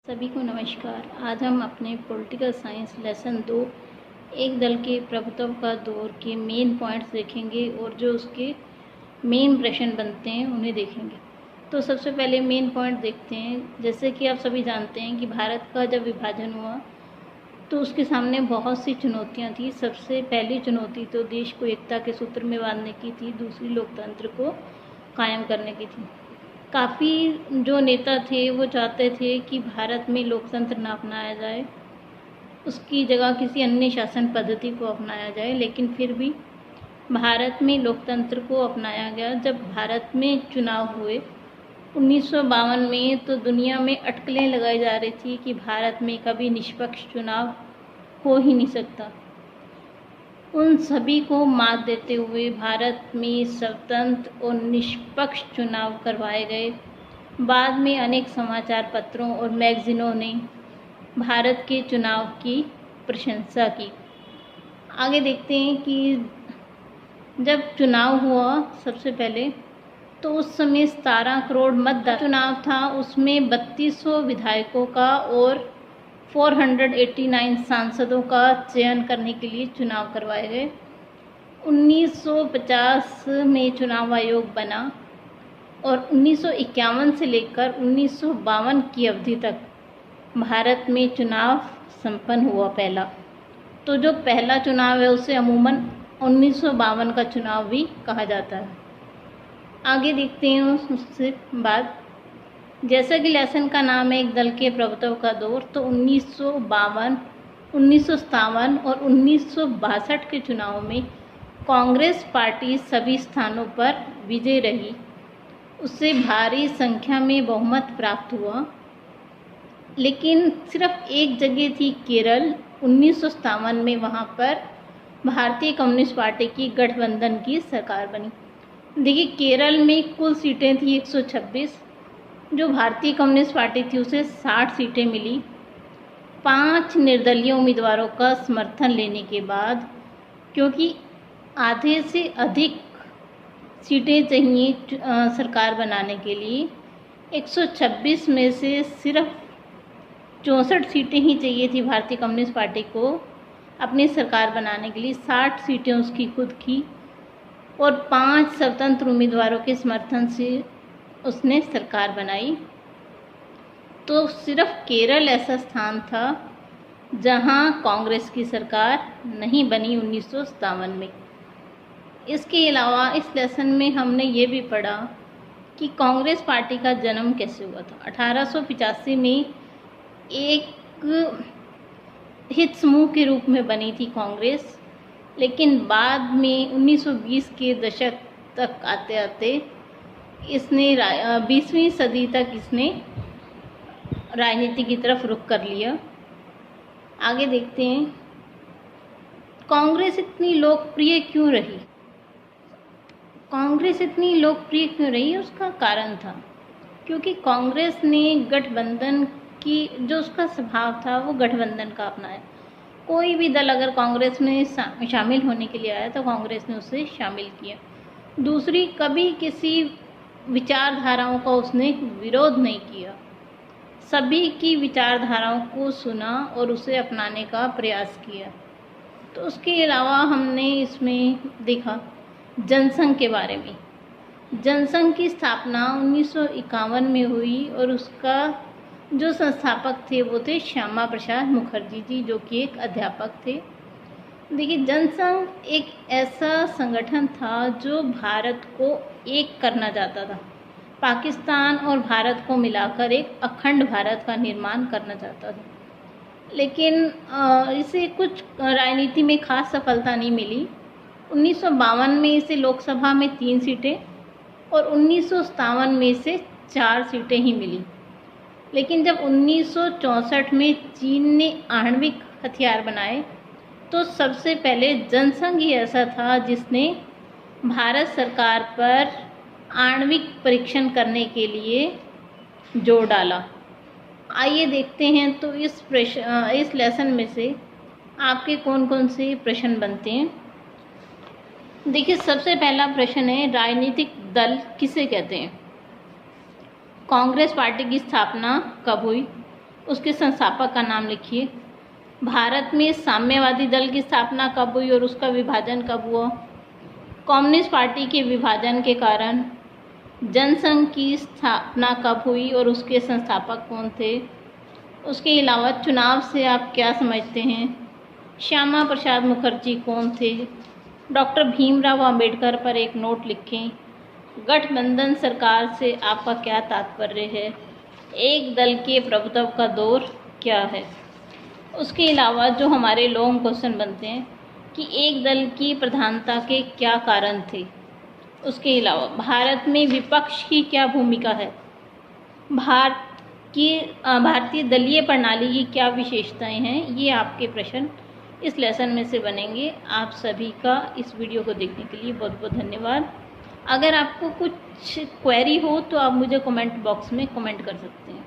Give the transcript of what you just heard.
सभी को नमस्कार। आज हम अपने पॉलिटिकल साइंस लेसन 2 एक दल के प्रभुत्व का दौर के मेन पॉइंट्स देखेंगे और जो उसके मेन प्रश्न बनते हैं उन्हें देखेंगे। तो सबसे पहले मेन पॉइंट देखते हैं। जैसे कि आप सभी जानते हैं कि भारत का जब विभाजन हुआ तो उसके सामने बहुत सी चुनौतियां थी। सबसे पहली चुनौती तो देश को एकता के सूत्र में बांधने की थी, दूसरी लोकतंत्र को कायम करने की थी। काफ़ी जो नेता थे वो चाहते थे कि भारत में लोकतंत्र ना अपनाया जाए, उसकी जगह किसी अन्य शासन पद्धति को अपनाया जाए, लेकिन फिर भी भारत में लोकतंत्र को अपनाया गया। जब भारत में चुनाव हुए 1952 में तो दुनिया में अटकलें लगाई जा रही थी कि भारत में कभी निष्पक्ष चुनाव हो ही नहीं सकता। उन सभी को मात देते हुए भारत में स्वतंत्र और निष्पक्ष चुनाव करवाए गए। बाद में अनेक समाचार पत्रों और मैगजीनों ने भारत के चुनाव की प्रशंसा की। आगे देखते हैं कि जब चुनाव हुआ सबसे पहले तो उस समय 17 करोड़ मतदाता चुनाव था। उसमें 3200 विधायकों का और 489 सांसदों का चयन करने के लिए चुनाव करवाए गए। 1950 में चुनाव आयोग बना और 1951 से लेकर 1952 की अवधि तक भारत में चुनाव संपन्न हुआ पहला। तो जो पहला चुनाव है उसे अमूमन 1952 का चुनाव भी कहा जाता है। आगे देखते हैं उससे बाद। जैसा कि लेसन का नाम है एक दल के प्रभुत्व का दौर, तो 1952, 1957 और 1962 के चुनाव में कांग्रेस पार्टी सभी स्थानों पर विजयी रही। उससे भारी संख्या में बहुमत प्राप्त हुआ, लेकिन सिर्फ एक जगह थी केरल 1957 में, वहाँ पर भारतीय कम्युनिस्ट पार्टी की गठबंधन की सरकार बनी। देखिए, केरल में कुल सीटें थी 126, जो भारतीय कम्युनिस्ट पार्टी थी उसे 60 सीटें मिली। 5 निर्दलीय उम्मीदवारों का समर्थन लेने के बाद, क्योंकि आधे से अधिक सीटें चाहिए सरकार बनाने के लिए, 126 में से सिर्फ 64 सीटें ही चाहिए थी भारतीय कम्युनिस्ट पार्टी को अपनी सरकार बनाने के लिए। 60 सीटें उसकी खुद की और 5 स्वतंत्र उम्मीदवारों के समर्थन से उसने सरकार बनाई। तो सिर्फ केरल ऐसा स्थान था जहां कांग्रेस की सरकार नहीं बनी 1957 में। इसके अलावा इस लेसन में हमने ये भी पढ़ा कि कांग्रेस पार्टी का जन्म कैसे हुआ था। 1885 में एक हित समूह के रूप में बनी थी कांग्रेस, लेकिन बाद में 1920 के दशक तक आते आते इसने 20वीं सदी तक इसने राजनीति की तरफ रुख कर लिया। आगे देखते हैं कांग्रेस इतनी लोकप्रिय क्यों रही। कांग्रेस इतनी लोकप्रिय क्यों रही, उसका कारण था क्योंकि कांग्रेस ने गठबंधन की जो उसका स्वभाव था वो गठबंधन का अपनाया। कोई भी दल अगर कांग्रेस में शामिल होने के लिए आया तो कांग्रेस ने उसे शामिल किया। दूसरी, कभी किसी विचारधाराओं का उसने विरोध नहीं किया, सभी की विचारधाराओं को सुना और उसे अपनाने का प्रयास किया। तो उसके अलावा हमने इसमें देखा जनसंघ के बारे में। जनसंघ की स्थापना 1951 में हुई और उसका जो संस्थापक थे वो थे श्यामा प्रसाद मुखर्जी जी, जो कि एक अध्यापक थे। देखिए, जनसंघ एक ऐसा संगठन था जो भारत को एक करना चाहता था। पाकिस्तान और भारत को मिलाकर एक अखंड भारत का निर्माण करना चाहता था, लेकिन इसे कुछ राजनीति में खास सफलता नहीं मिली। 1952 में इसे लोकसभा में 3 सीटें और 1957 में इसे 4 सीटें ही मिली। लेकिन जब 1964 में चीन ने आणविक हथियार बनाए तो सबसे पहले जनसंघ ही ऐसा था जिसने भारत सरकार पर आणविक परीक्षण करने के लिए जोर डाला। आइए देखते हैं तो इस लेसन में से आपके कौन कौन से प्रश्न बनते हैं। देखिए, सबसे पहला प्रश्न है राजनीतिक दल किसे कहते हैं। कांग्रेस पार्टी की स्थापना कब हुई। उसके संस्थापक का नाम लिखिए। भारत में साम्यवादी दल की स्थापना कब हुई और उसका विभाजन कब हुआ। कम्युनिस्ट पार्टी के विभाजन के कारण जनसंघ की स्थापना कब हुई और उसके संस्थापक कौन थे। उसके अलावा चुनाव से आप क्या समझते हैं। श्यामा प्रसाद मुखर्जी कौन थे। डॉक्टर भीमराव अंबेडकर पर एक नोट लिखें। गठबंधन सरकार से आपका क्या तात्पर्य है। एक दल के प्रभुत्व का दौर क्या है। उसके अलावा जो हमारे लॉन्ग क्वेश्चन बनते हैं कि एक दल की प्रधानता के क्या कारण थे। उसके अलावा भारत में विपक्ष की क्या भूमिका है। भारतीय दलीय प्रणाली की क्या विशेषताएं हैं। ये आपके प्रश्न इस लेसन में से बनेंगे। आप सभी का इस वीडियो को देखने के लिए बहुत बहुत धन्यवाद। अगर आपको कुछ क्वेरी हो तो आप मुझे कमेंट बॉक्स में कमेंट कर सकते हैं।